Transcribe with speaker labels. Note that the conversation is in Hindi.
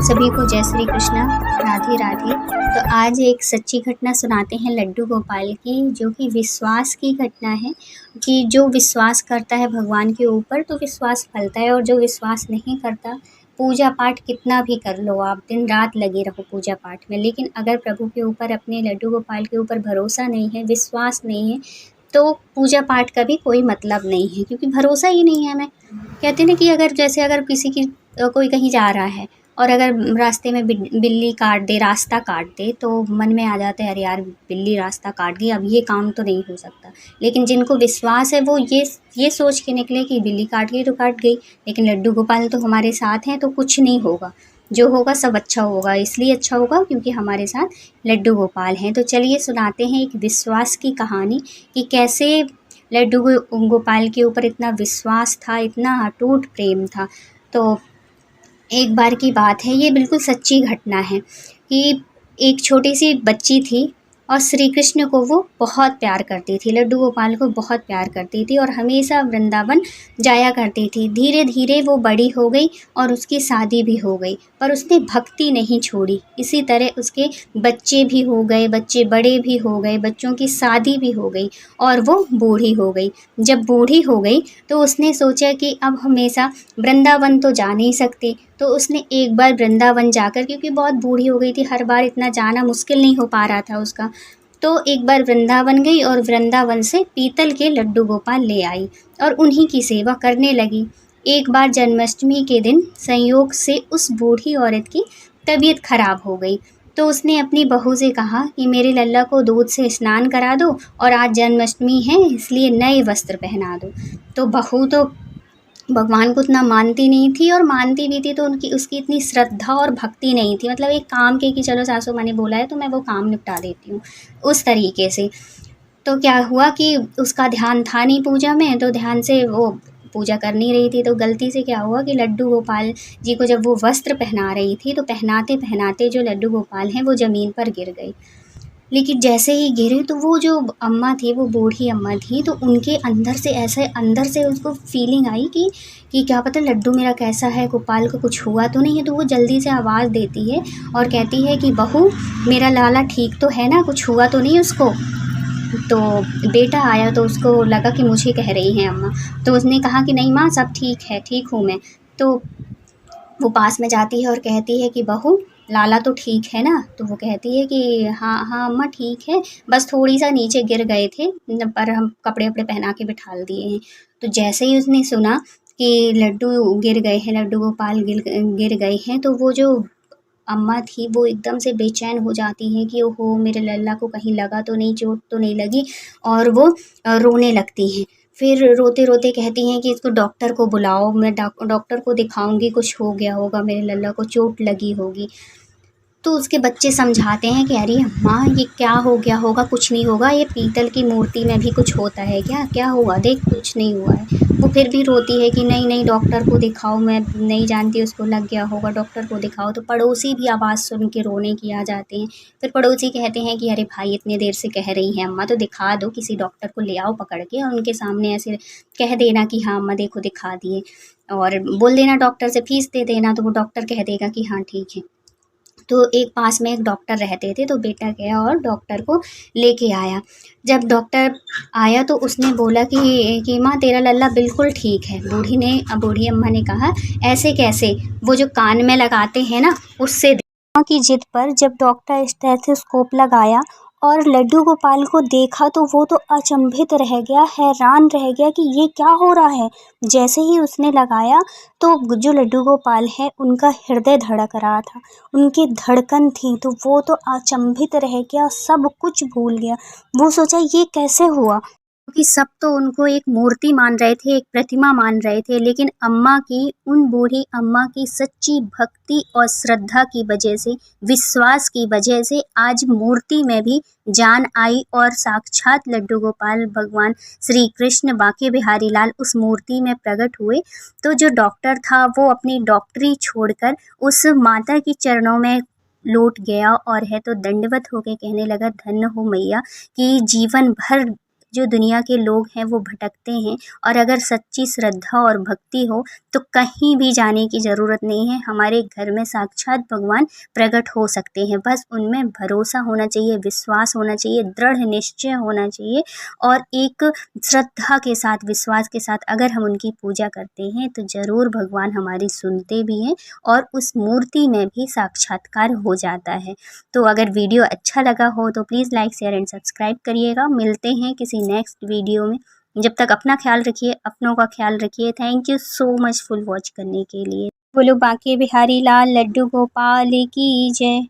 Speaker 1: सभी को जय श्री कृष्णा, राधे राधे। तो आज एक सच्ची घटना सुनाते हैं लड्डू गोपाल की, जो कि विश्वास की घटना है कि जो विश्वास करता है भगवान के ऊपर तो विश्वास फलता है, और जो विश्वास नहीं करता, पूजा पाठ कितना भी कर लो आप, दिन रात लगे रहो पूजा पाठ में, लेकिन अगर प्रभु के ऊपर, अपने लड्डू गोपाल के ऊपर भरोसा नहीं है, विश्वास नहीं है, तो पूजा पाठ का भी कोई मतलब नहीं है, क्योंकि भरोसा ही नहीं है हमें। कहते हैं ना कि अगर किसी की कोई कहीं जा रहा है और अगर रास्ते में बिल्ली काट दे, रास्ता काट दे, तो मन में आ जाता है अरे यार बिल्ली रास्ता काट गई, अब ये काम तो नहीं हो सकता। लेकिन जिनको विश्वास है वो ये सोच के निकले कि बिल्ली काट गई तो काट गई, लेकिन लड्डू गोपाल तो हमारे साथ हैं, तो कुछ नहीं होगा, जो होगा सब अच्छा होगा। इसलिए अच्छा होगा क्योंकि हमारे साथ लड्डू गोपाल हैं। तो चलिए सुनाते हैं एक विश्वास की कहानी कि कैसे लड्डू गोपाल के ऊपर इतना विश्वास था, इतना अटूट प्रेम था। तो एक बार की बात है, ये बिल्कुल सच्ची घटना है कि एक छोटी सी बच्ची थी और श्री कृष्ण को वो बहुत प्यार करती थी, लड्डू गोपाल को बहुत प्यार करती थी और हमेशा वृंदावन जाया करती थी। धीरे धीरे वो बड़ी हो गई और उसकी शादी भी हो गई, पर उसने भक्ति नहीं छोड़ी। इसी तरह उसके बच्चे भी हो गए, बच्चे बड़े भी हो गए, बच्चों की शादी भी हो गई और वो बूढ़ी हो गई। जब बूढ़ी हो गई तो उसने सोचा कि अब हमेशा वृंदावन तो जा नहीं सकती, तो उसने एक बार वृंदावन जाकर, क्योंकि बहुत बूढ़ी हो गई थी, हर बार इतना जाना मुश्किल नहीं हो पा रहा था उसका, तो एक बार वृंदावन गई और वृंदावन से पीतल के लड्डू गोपाल ले आई और उन्हीं की सेवा करने लगी। एक बार जन्माष्टमी के दिन संयोग से उस बूढ़ी औरत की तबीयत खराब हो गई, तो उसने अपनी बहू से कहा कि मेरे लल्ला को दूध से स्नान करा दो और आज जन्माष्टमी है इसलिए नए वस्त्र पहना दो। तो बहू तो भगवान को उतना मानती नहीं थी, और मानती भी थी तो उसकी इतनी श्रद्धा और भक्ति नहीं थी, मतलब एक काम के कि चलो सासू माँ ने बोला है तो मैं वो काम निपटा देती हूँ, उस तरीके से। तो क्या हुआ कि उसका ध्यान था नहीं पूजा में, तो ध्यान से वो पूजा कर नहीं रही थी, तो गलती से क्या हुआ कि लड्डू गोपाल जी को जब वो वस्त्र पहना रही थी, तो पहनाते पहनाते जो लड्डू गोपाल हैं वो ज़मीन पर गिर गए। लेकिन जैसे ही गिरे तो वो जो अम्मा थी, वो बूढ़ी अम्मा थी, तो उनके अंदर से ऐसे अंदर से उसको फीलिंग आई कि क्या पता लड्डू मेरा कैसा है, गोपाल को कुछ हुआ तो नहीं है। तो वो जल्दी से आवाज़ देती है और कहती है कि बहू मेरा लाला ठीक तो है ना, कुछ हुआ तो नहीं उसको। तो बेटा आया तो उसको लगा कि मुझे कह रही हैं अम्मा, तो उसने कहा कि नहीं माँ सब ठीक है, ठीक हूँ मैं। तो वो पास में जाती है और कहती है कि बहू लाला तो ठीक है ना। तो वो कहती है कि हाँ हाँ अम्मा ठीक है, बस थोड़ी सा नीचे गिर गए थे, पर हम कपड़े वपड़े पहना के बिठा दिए हैं। तो जैसे ही उसने सुना कि लड्डू गिर गए हैं, लड्डू गोपाल गिर गए हैं, तो वो जो अम्मा थी वो एकदम से बेचैन हो जाती हैं कि ओहो मेरे लल्ला को कहीं लगा तो नहीं, चोट तो नहीं लगी, और वो रोने लगती हैं। फिर रोते रोते कहती हैं कि इसको डॉक्टर को बुलाओ, मैं डॉक्टर को दिखाऊंगी, कुछ हो गया होगा, मेरे लल्ला को चोट लगी होगी। तो उसके बच्चे समझाते हैं कि अरे माँ ये क्या हो गया होगा, कुछ नहीं होगा, ये पीतल की मूर्ति में भी कुछ होता है क्या, क्या हुआ देख कुछ नहीं हुआ है। वो फिर भी रोती है कि नहीं नहीं डॉक्टर को दिखाओ, मैं नहीं जानती उसको लग गया होगा, डॉक्टर को दिखाओ। तो पड़ोसी भी आवाज़ सुन के रोने की आ जाते हैं। फिर पड़ोसी कहते हैं कि अरे भाई इतने देर से कह रही हैं अम्मा, तो दिखा दो, किसी डॉक्टर को ले आओ पकड़ के और उनके सामने ऐसे कह देना कि हाँ अम्मा देखो दिखा दिए, और बोल देना डॉक्टर से फीस दे देना, तो वो डॉक्टर कह देगा कि हाँ ठीक है। तो एक पास में एक डॉक्टर रहते थे, तो बेटा गया और डॉक्टर को लेके आया। जब डॉक्टर आया तो उसने बोला कि माँ तेरा लल्ला बिल्कुल ठीक है। बूढ़ी अम्मा ने कहा ऐसे कैसे, वो जो कान में लगाते हैं ना उससे। माँ की जिद पर जब डॉक्टर स्टेथोस्कोप लगाया और लड्डू गोपाल को देखा तो वो तो अचंभित रह गया, हैरान रह गया कि ये क्या हो रहा है। जैसे ही उसने लगाया तो जो लड्डू गोपाल है उनका हृदय धड़क रहा था, उनकी धड़कन थी, तो वो तो अचंभित रह गया, सब कुछ भूल गया। वो सोचा ये कैसे हुआ, क्योंकि सब तो उनको एक मूर्ति मान रहे थे, एक प्रतिमा मान रहे थे, लेकिन अम्मा की, उन बूढ़ी अम्मा की सच्ची भक्ति और श्रद्धा की वजह से, विश्वास की वजह से आज मूर्ति में भी जान आई और साक्षात लड्डू गोपाल भगवान श्री कृष्ण बांके बिहारी लाल उस मूर्ति में प्रकट हुए। तो जो डॉक्टर था वो अपनी डॉक्टरी छोड़कर उस माता की चरणों में लौट गया और है तो दंडवत होके कहने लगा धन्य हो मैया कि जीवन भर जो दुनिया के लोग हैं वो भटकते हैं, और अगर सच्ची श्रद्धा और भक्ति हो तो कहीं भी जाने की ज़रूरत नहीं है, हमारे घर में साक्षात भगवान प्रकट हो सकते हैं। बस उनमें भरोसा होना चाहिए, विश्वास होना चाहिए, दृढ़ निश्चय होना चाहिए, और एक श्रद्धा के साथ, विश्वास के साथ अगर हम उनकी पूजा करते हैं तो ज़रूर भगवान हमारी सुनते भी हैं और उस मूर्ति में भी साक्षात्कार हो जाता है। तो अगर वीडियो अच्छा लगा हो तो please like, share and subscribe करिएगा। मिलते हैं किसी नेक्स्ट वीडियो में। जब तक अपना ख्याल रखिए, अपनों का ख्याल रखिए। Thank you so much full watch करने के लिए। बोलो बांके बिहारी लाल लड्डू गोपाल की जय।